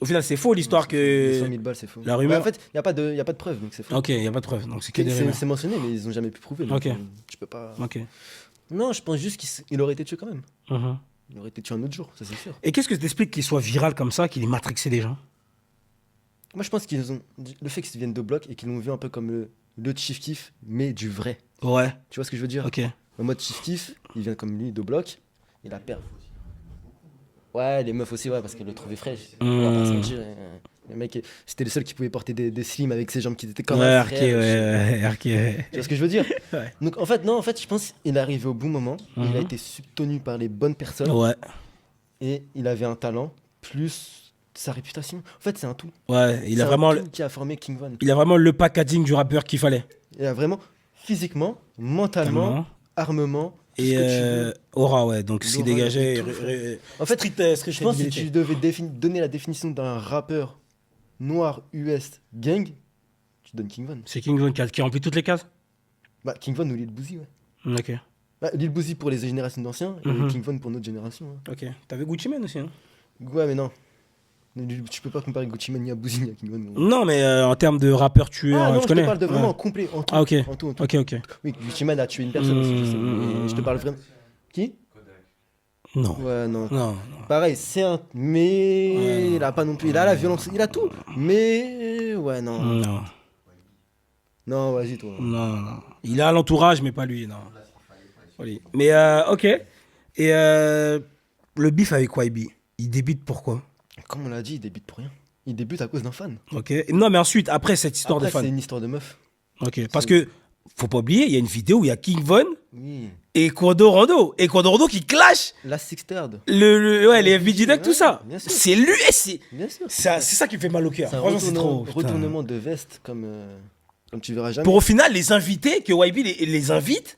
Speaker 3: Au final, c'est faux l'histoire
Speaker 2: Les 100
Speaker 3: que.
Speaker 2: 000 balles, c'est faux.
Speaker 3: La rumeur-
Speaker 2: Bah, en fait, il n'y a pas de preuve, donc c'est faux.
Speaker 3: Ok, il n'y a pas de preuve. Donc c'est que des
Speaker 2: C'est
Speaker 3: rumeurs.
Speaker 2: c'est mentionné, mais ils n'ont jamais pu prouver. Donc,
Speaker 3: Ok.
Speaker 2: Tu peux pas.
Speaker 3: Ok.
Speaker 2: Non, je pense juste qu'il aurait été tué quand même.
Speaker 3: Mhm.
Speaker 2: Il aurait été tué un autre jour, ça c'est sûr.
Speaker 3: Et qu'est-ce que t'expliques qu'il soit viral comme ça, qu'il ait matrixé les gens?
Speaker 2: Moi, je pense qu'ils ont. Le fait qu'ils viennent de bloc et qu'ils l'ont vu un peu comme le Chief Keef, mais du vrai.
Speaker 3: Ouais.
Speaker 2: Tu vois ce que je veux dire?
Speaker 3: Ok.
Speaker 2: En mode Chief Keef, il vient comme lui de bloc, il a perdu. Ouais, les meufs aussi, ouais, parce qu'elles le trouvaient fraîche. On va pas se mentir, le mec, c'était le seul qui pouvait porter des slims avec ses jambes qui étaient comme
Speaker 3: Ouais,
Speaker 2: un
Speaker 3: arqué,
Speaker 2: frère.
Speaker 3: ouais, arqué.
Speaker 2: Tu vois ce que je veux dire?
Speaker 3: Ouais.
Speaker 2: Donc en fait, non, en fait, je pense qu'il est arrivé au bon moment. Il a été soutenu par les bonnes personnes
Speaker 3: Ouais.
Speaker 2: et il avait un talent plus sa réputation. En fait, c'est un tout.
Speaker 3: Ouais, il a
Speaker 2: C'est un
Speaker 3: vraiment,
Speaker 2: tout qui a formé King Von.
Speaker 3: il a vraiment le packaging du rappeur qu'il fallait.
Speaker 2: Il a vraiment physiquement, mentalement, armement. tout
Speaker 3: Et
Speaker 2: ce que tu veux.
Speaker 3: aura, ouais, donc ce qui
Speaker 2: L'aura,
Speaker 3: dégageait.
Speaker 2: il a tout fait. En fait,
Speaker 3: street
Speaker 2: je pense que si tu
Speaker 3: credibility.
Speaker 2: devais donner la définition d'un rappeur noir US gang, tu donnes King Von.
Speaker 3: C'est King Von qui remplit toutes les cases?
Speaker 2: Bah, King Von ou Lil Boozy, ouais.
Speaker 3: Ok.
Speaker 2: Bah, Lil Boozy pour les générations d'anciens
Speaker 3: Mhm.
Speaker 2: et King Von pour notre génération. Ouais.
Speaker 3: Ok. T'avais Gucci Mane aussi, hein?
Speaker 2: Ouais, mais non. Tu peux pas comparer Gucci Mane ni à Boozy ni à King Von. gros.
Speaker 3: Non, mais en termes de rappeur tueur,
Speaker 2: Ah non,
Speaker 3: tu
Speaker 2: je
Speaker 3: connais.
Speaker 2: te parle de vraiment
Speaker 3: Ouais.
Speaker 2: en complet, en tout.
Speaker 3: Ah, ok.
Speaker 2: En tout, en tout.
Speaker 3: Ok, ok.
Speaker 2: Oui, Gucci Mane a tué une personne aussi, je sais,
Speaker 3: Mhm.
Speaker 2: mais je te parle vraiment. Qui?
Speaker 3: Non.
Speaker 2: Ouais, non.
Speaker 3: Non.
Speaker 2: Pareil, c'est un. Mais.
Speaker 3: Ouais, non.
Speaker 2: Il a pas non plus. Il a la violence, il a tout. Mais. Ouais, non.
Speaker 3: Non.
Speaker 2: Non, vas-y, toi.
Speaker 3: Non. Il a l'entourage, mais pas lui, non. Allez. Mais ok. Et le bif avec YB, il débute pourquoi?
Speaker 2: Comme on l'a dit, il débute pour rien. Il débute à cause d'un fan.
Speaker 3: Ok. Non, mais ensuite, après cette histoire
Speaker 2: Après,
Speaker 3: de fan.
Speaker 2: c'est une histoire de meuf.
Speaker 3: Ok. Parce que, faut pas oublier, il y a une vidéo où il y a King Von
Speaker 2: Oui.
Speaker 3: et Quando Rondo. Et Quando Rondo qui clash
Speaker 2: La Six Third.
Speaker 3: ouais, les FBG Deck, tout
Speaker 2: Ouais,
Speaker 3: ça.
Speaker 2: bien sûr.
Speaker 3: C'est lui, c'est
Speaker 2: Bien sûr.
Speaker 3: ça qui me fait mal au cœur.
Speaker 2: C'est un
Speaker 3: Franchement, c'est trop. putain.
Speaker 2: retournement de veste comme tu verras jamais.
Speaker 3: Pour au final, les invités, que YB les invite,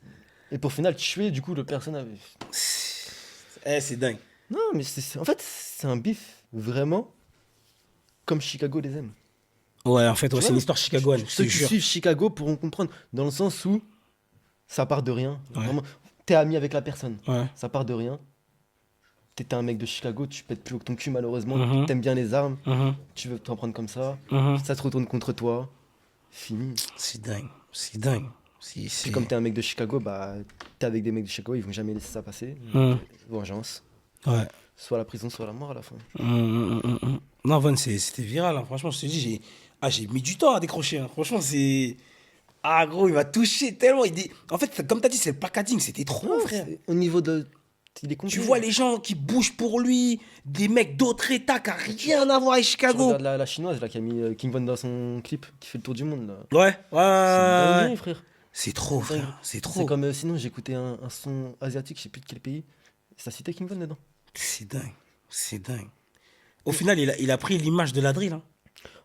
Speaker 2: Et pour final tuer du coup le personnage.
Speaker 3: c'est dingue.
Speaker 2: Non, mais en fait, c'est un bif vraiment comme Chicago les aime.
Speaker 3: Ouais, en fait,
Speaker 2: Tu
Speaker 3: c'est
Speaker 2: vois,
Speaker 3: une histoire chicagoane, je te
Speaker 2: Ceux qui
Speaker 3: jure.
Speaker 2: suivent Chicago pourront comprendre dans le sens où ça part de rien.
Speaker 3: Ouais.
Speaker 2: Vraiment, t'es ami avec la personne.
Speaker 3: Ouais.
Speaker 2: Ça part de rien. T'étais un mec de Chicago, tu pètes plus haut que ton cul malheureusement.
Speaker 3: Mhm.
Speaker 2: T'aimes bien les armes,
Speaker 3: Mhm.
Speaker 2: tu veux t'en prendre comme ça.
Speaker 3: Mhm.
Speaker 2: Ça se retourne contre toi. Fini.
Speaker 3: C'est dingue. C'est dingue. C'est.
Speaker 2: Puis comme t'es un mec de Chicago, bah t'es avec des mecs de Chicago, ils vont jamais laisser ça passer.
Speaker 3: Mhm.
Speaker 2: Vengeance.
Speaker 3: Ouais.
Speaker 2: Soit la prison, soit la mort à la fin.
Speaker 3: Non, Von, c'était viral. Hein. Franchement, je te dis, j'ai mis du temps à décrocher. Hein. Franchement, c'est. Ah, gros, il m'a touché tellement. En fait, comme t'as dit, c'est le packaging. C'était trop, frère.
Speaker 2: Au niveau de. Il est complet.
Speaker 3: Tu vois les gens qui bougent pour lui, des mecs d'autres états qui n'ont rien à voir avec
Speaker 2: Tu
Speaker 3: Chicago.
Speaker 2: regardes la chinoise là, qui a mis King Von dans son clip, qui fait le tour du monde là.
Speaker 3: Ouais,
Speaker 2: C'est une dinguerie,
Speaker 3: ouais.
Speaker 2: frère.
Speaker 3: C'est trop,
Speaker 2: C'est dingue.
Speaker 3: frère. C'est
Speaker 2: C'est
Speaker 3: trop.
Speaker 2: comme sinon j'écoutais un son asiatique, je sais plus de quel pays. Ça citait King Von dedans.
Speaker 3: C'est dingue. C'est dingue. Au final, il a pris l'image de la drill. Hein.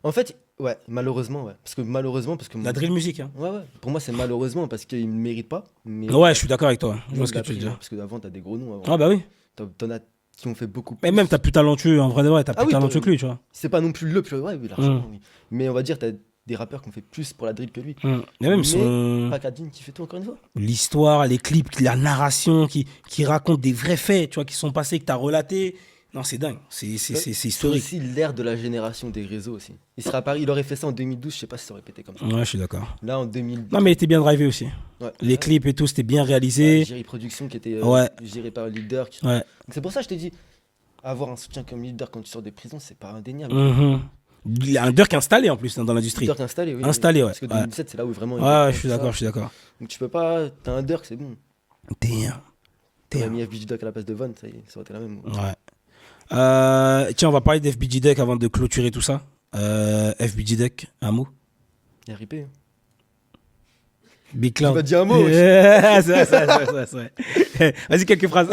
Speaker 2: En fait, Ouais, malheureusement, ouais. Parce que
Speaker 3: La drill musique, hein.
Speaker 2: ouais, ouais. Pour moi, c'est malheureusement parce qu'il ne mérite pas. Mais
Speaker 3: Ouais, je suis d'accord avec toi. Je
Speaker 2: il
Speaker 3: vois ce que
Speaker 2: l'a
Speaker 3: tu veux
Speaker 2: pris,
Speaker 3: dire.
Speaker 2: hein, parce qu'avant, t'as des gros noms avant.
Speaker 3: Ah bah oui.
Speaker 2: T'en as qui ont fait beaucoup
Speaker 3: Mais
Speaker 2: plus.
Speaker 3: même, t'as plus talentueux, en vrai de vrai, t'as
Speaker 2: Ah
Speaker 3: plus
Speaker 2: oui,
Speaker 3: talentueux
Speaker 2: t'as-
Speaker 3: que lui, tu vois.
Speaker 2: C'est pas non plus le plus. Ouais, oui, largement, oui. Mais on va dire, t'as des rappeurs qui ont fait plus pour la drill que lui.
Speaker 3: Et même
Speaker 2: Mais
Speaker 3: son...
Speaker 2: Packaging qui fait tout encore une fois.
Speaker 3: l'histoire, les clips, la narration qui raconte des vrais faits, tu vois, qui sont passés, que t'as relaté. Non, c'est dingue. C'est
Speaker 2: C'est
Speaker 3: historique.
Speaker 2: aussi l'ère de la génération des réseaux aussi. Il serait à Paris, il aurait fait ça en 2012, je sais pas si ça aurait pété comme ça.
Speaker 3: Ouais, je suis d'accord.
Speaker 2: Là, en 2000.
Speaker 3: Non, mais il était bien drivé aussi.
Speaker 2: Ouais.
Speaker 3: Les clips et tout, c'était bien réalisé.
Speaker 2: Jerry Production qui était
Speaker 3: Ouais.
Speaker 2: géré par Leader.
Speaker 3: Ouais.
Speaker 2: Donc c'est pour ça que je t'ai dit, avoir un soutien comme Leader quand tu sors des prisons, c'est pas indéniable.
Speaker 3: Mhm. Il y a un Dirk installé en plus dans l'industrie.
Speaker 2: Leader installé, oui.
Speaker 3: Installé, ouais.
Speaker 2: Parce que 2017, c'est là où vraiment. il
Speaker 3: Ouais,
Speaker 2: reprend
Speaker 3: je suis
Speaker 2: tout ça.
Speaker 3: d'accord, je suis d'accord.
Speaker 2: Donc tu peux pas. T'as un Dirk, c'est bon.
Speaker 3: Damn.
Speaker 2: T'aurais
Speaker 3: Damn.
Speaker 2: mis FBG Duck à la place de Von, ça aurait été la même.
Speaker 3: Ouais. Tiens, on va parler d'FBG Deck avant de clôturer tout ça. FBG Deck, un mot.
Speaker 2: Il y a RIP.
Speaker 3: Big
Speaker 2: Tu
Speaker 3: Cloud.
Speaker 2: m'as dit un mot. wesh.
Speaker 3: C'est vrai. Vas-y, quelques phrases.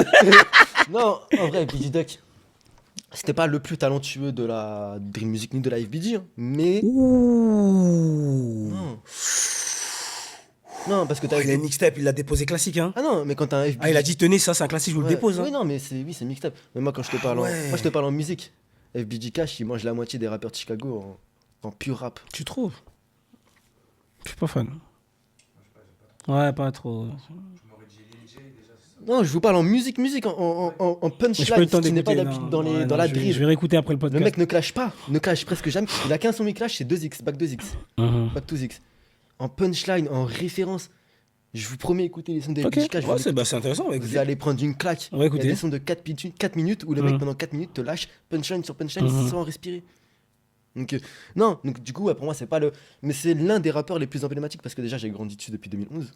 Speaker 2: Non, en vrai, FBG Duck, c'était pas le plus talentueux de la Dream Music ni de la FBG, hein, mais.
Speaker 3: Ouh.
Speaker 2: Non. Non, parce que t'as.
Speaker 3: Il a une mixtape, il l'a déposé classique, hein.
Speaker 2: Ah non, mais quand t'as un FBG.
Speaker 3: Ah, il a dit, tenez, ça, c'est un classique, je vous
Speaker 2: Ouais.
Speaker 3: le dépose. Hein.
Speaker 2: Oui, non, mais c'est mixtape. Mais moi, quand je te parle
Speaker 3: ouais.
Speaker 2: moi, je te parle en musique. FBG Cash, il mange la moitié des rappeurs de Chicago en pur rap.
Speaker 3: Tu trouves? Je suis pas fan. Ouais, pas trop.
Speaker 2: Non, je vous parle en musique, en
Speaker 3: J'ai pas eu
Speaker 2: punchline,
Speaker 3: le temps
Speaker 2: ce qui n'est pas
Speaker 3: d'écouter,
Speaker 2: d'habitude
Speaker 3: non.
Speaker 2: dans,
Speaker 3: Ouais,
Speaker 2: dans
Speaker 3: non,
Speaker 2: la
Speaker 3: je vais
Speaker 2: drill.
Speaker 3: réécouter après le podcast.
Speaker 2: Le mec ne clash pas, ne clash presque jamais. Il a qu'un son qui clash, c'est 2X, back 2X,
Speaker 3: Mhm.
Speaker 2: back 2X. En punchline, en référence. Je vous promets, écoutez les sons des
Speaker 3: Ok,
Speaker 2: FBG Cash.
Speaker 3: ouais, c'est intéressant. On va
Speaker 2: Vous
Speaker 3: écouter.
Speaker 2: allez prendre une claque.
Speaker 3: On va
Speaker 2: Il y a
Speaker 3: écouter.
Speaker 2: des sons de 4 minutes où le mec,
Speaker 3: Mhm.
Speaker 2: pendant 4 minutes, te lâche punchline sur punchline
Speaker 3: Mhm.
Speaker 2: sans respirer. Donc, non, donc du coup, ouais, pour moi, c'est pas le. Mais c'est l'un des rappeurs les plus emblématiques parce que déjà, j'ai grandi dessus depuis 2011.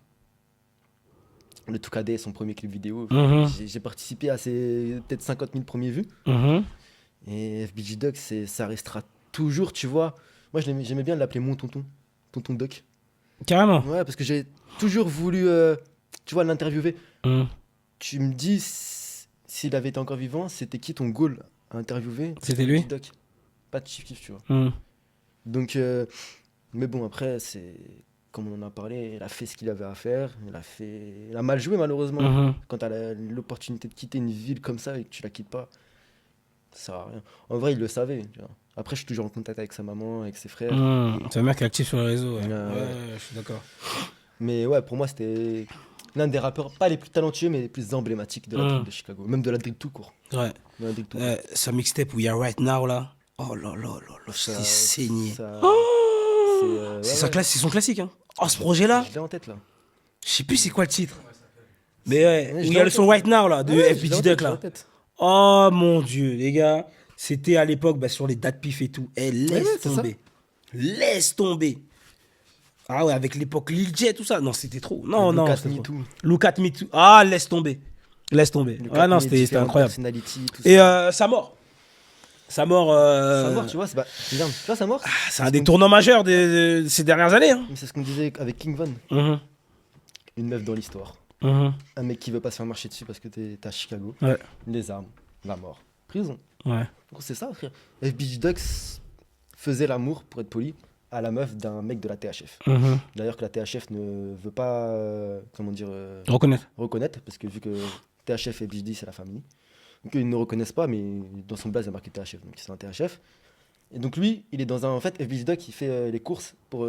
Speaker 2: Le Toukadé, son premier clip vidéo.
Speaker 3: Mhm.
Speaker 2: J'ai participé à ses peut-être 50 000 premiers vues.
Speaker 3: Mhm.
Speaker 2: Et FBG Duck, ça restera toujours, tu vois. Moi, j'aimais bien l'appeler mon tonton. Tonton Duck.
Speaker 3: Carrément.
Speaker 2: Ouais, parce que j'ai toujours voulu, tu vois, l'interviewer.
Speaker 3: Mhm.
Speaker 2: Tu me dis, s'il avait été encore vivant, c'était qui ton goal à interviewer?
Speaker 3: C'était lui.
Speaker 2: FBG Duck. Pas de Chief Keef, tu vois.
Speaker 3: Mhm.
Speaker 2: Donc, mais bon, après, c'est comme on en a parlé, il a fait ce qu'il avait à faire. Il a mal joué, malheureusement.
Speaker 3: Mhm.
Speaker 2: Quand tu as l'opportunité de quitter une ville comme ça et que tu la quittes pas, ça sert à rien. En vrai, il le savait. Tu vois. Après, je suis toujours en contact avec sa maman, avec ses frères.
Speaker 3: Mhm. C'est un mec qui est actif sur les réseaux. Ouais,
Speaker 2: Ouais.
Speaker 3: je suis d'accord.
Speaker 2: Mais ouais, pour moi, c'était l'un des rappeurs, pas les plus talentueux, mais les plus emblématiques de la drill de Chicago. Même de la drill tout court.
Speaker 3: Ouais.
Speaker 2: De la drill tout court.
Speaker 3: Sa mixtape où il y a Right Now là. Oh là là là là,
Speaker 2: Ça-
Speaker 3: j'étais saigné.
Speaker 2: ça-
Speaker 3: C'est
Speaker 2: ouais,
Speaker 3: son
Speaker 2: ouais.
Speaker 3: c'est son classique. Hein. Oh, ce projet-là,
Speaker 2: Je l'ai en tête là.
Speaker 3: je sais plus c'est quoi le titre. Mais ouais,
Speaker 2: Ouais,
Speaker 3: où
Speaker 2: je
Speaker 3: il y
Speaker 2: l'ai
Speaker 3: a
Speaker 2: en
Speaker 3: le son
Speaker 2: tête.
Speaker 3: Right Now là, de
Speaker 2: Ouais, je l'ai en
Speaker 3: FBG
Speaker 2: tête,
Speaker 3: Duck
Speaker 2: je l'ai en
Speaker 3: là.
Speaker 2: tête.
Speaker 3: Oh mon dieu, les gars. C'était à l'époque bah, sur les dates pif et tout. Eh, laisse
Speaker 2: Ouais, c'est ça.
Speaker 3: tomber. Laisse tomber. Ah ouais, avec l'époque Lil J, tout ça. Non, c'était trop. Non, non.
Speaker 2: Look at
Speaker 3: c'était
Speaker 2: Me
Speaker 3: trop.
Speaker 2: Too.
Speaker 3: Look at Me Too. Ah, laisse tomber. Laisse tomber.
Speaker 2: Look
Speaker 3: Ouais,
Speaker 2: at
Speaker 3: non,
Speaker 2: Me,
Speaker 3: c'était
Speaker 2: différentes
Speaker 3: incroyable.
Speaker 2: personalities, tout
Speaker 3: Et
Speaker 2: ça.
Speaker 3: sa mort. Sa mort.
Speaker 2: Sa mort, tu vois, regarde, tu vois, sa mort.
Speaker 3: C'est un des tournants majeurs de ces dernières années. Hein.
Speaker 2: C'est ce qu'on disait avec King Von.
Speaker 3: Mhm.
Speaker 2: Une meuf dans l'histoire.
Speaker 3: Mhm.
Speaker 2: Un mec qui veut pas se faire marcher dessus parce que t'es à Chicago.
Speaker 3: Ouais.
Speaker 2: Les armes, la mort, prison.
Speaker 3: Ouais.
Speaker 2: Donc c'est ça, frère. FBG Ducks faisait l'amour, pour être poli, à la meuf d'un mec de la THF.
Speaker 3: Mhm.
Speaker 2: D'ailleurs que la THF ne veut pas, comment dire,
Speaker 3: Reconnaître.
Speaker 2: reconnaître, parce que vu que THF et FBG c'est la famille. Donc ils ne reconnaissent pas, mais dans son blaze il y a marqué THF, donc c'est un THF. Et donc lui, il est dans un... En fait, FBG Duck, il fait les courses pour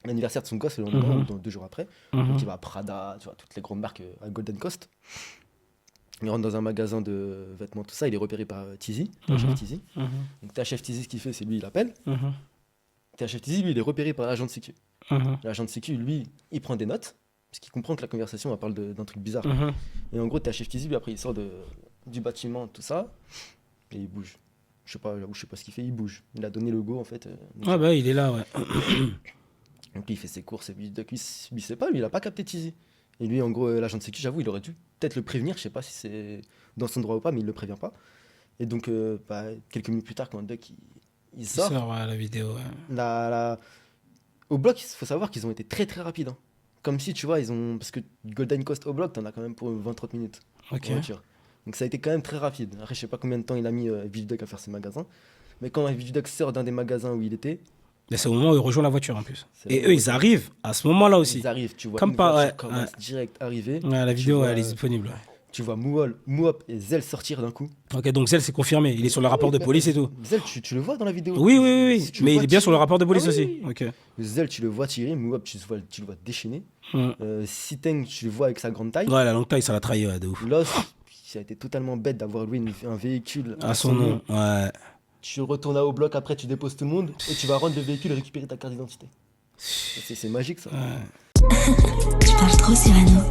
Speaker 2: l'anniversaire de son gosse le lendemain,
Speaker 3: Mhm.
Speaker 2: ou 2 jours après.
Speaker 3: Mhm.
Speaker 2: Donc il va à Prada, tu vois, toutes les grandes marques à Golden Coast. Il rentre dans un magasin de vêtements, tout ça, il est repéré par Tizi, THF
Speaker 3: Mhm.
Speaker 2: Tizi.
Speaker 3: Mhm.
Speaker 2: Donc THF Tizi, ce qu'il fait, c'est lui, il appelle.
Speaker 3: Mhm.
Speaker 2: THF Tizi, lui, il est repéré par l'agent de sécu.
Speaker 3: Mhm.
Speaker 2: L'agent de sécu, lui, il prend des notes, parce qu'il comprend que la conversation, elle parle d'un truc bizarre.
Speaker 3: Mhm.
Speaker 2: Et en gros, THF Tizi, lui, après, il sort du bâtiment, tout ça, et il bouge. Je sais pas ce qu'il fait, il bouge. Il a donné le go, en fait.
Speaker 3: Ah bah il est là, ouais.
Speaker 2: Donc lui, il fait ses courses, et lui, il sait pas, lui, il a pas capté Tizi. Et lui, en gros, l'agent de sécu, j'avoue, il aurait dû peut-être le prévenir, je sais pas si c'est dans son droit ou pas, mais il le prévient pas. Et donc, quelques minutes plus tard, quand Duck, il
Speaker 3: Il
Speaker 2: sort,
Speaker 3: sort la vidéo, ouais.
Speaker 2: au bloc, il faut savoir qu'ils ont été très très rapides. Hein. Comme si, tu vois, parce que Golden Coast au bloc, t'en as quand même pour 20-30 minutes.
Speaker 3: Ok.
Speaker 2: en voiture. Donc ça a été quand même très rapide. Après, je sais pas combien de temps il a mis Bill Duck à faire ses magasins. Mais quand Vidudoc sort d'un des magasins où il était,
Speaker 3: Mais c'est au moment où il rejoint la voiture en plus.
Speaker 2: C'est
Speaker 3: Et
Speaker 2: le
Speaker 3: eux, ils arrivent à ce moment-là aussi.
Speaker 2: ils arrivent, tu vois
Speaker 3: Comme
Speaker 2: une
Speaker 3: par-
Speaker 2: voiture
Speaker 3: ouais,
Speaker 2: commence direct arriver.
Speaker 3: Ouais, la
Speaker 2: Tu
Speaker 3: vidéo,
Speaker 2: vois,
Speaker 3: elle est disponible. Ouais.
Speaker 2: Tu vois Mouhop et Zell sortir d'un coup.
Speaker 3: Ok, donc Zell, c'est confirmé. Il est sur le rapport de police et tout.
Speaker 2: Zell, tu le vois dans la vidéo.
Speaker 3: Oui, oui, oui. oui.
Speaker 2: Si tu le
Speaker 3: Mais il
Speaker 2: vois
Speaker 3: est bien
Speaker 2: tirer-
Speaker 3: sur le rapport de police
Speaker 2: Ah oui,
Speaker 3: aussi.
Speaker 2: oui,
Speaker 3: Ok.
Speaker 2: oui. Zell, tu le vois tirer. Mouhop, tu le vois déchaîner. Siteng, tu le vois avec sa grande taille.
Speaker 3: Ouais, la longue taille, ça l'a trahi, ouais, de ouf.
Speaker 2: Lost, ça a été totalement bête d'avoir loué un véhicule
Speaker 3: À son nom, ouais.
Speaker 2: Tu retournes au bloc, après tu déposes tout le monde et tu vas rendre le véhicule et récupérer ta carte d'identité. C'est magique ça.
Speaker 1: Tu parles trop, Cyrano.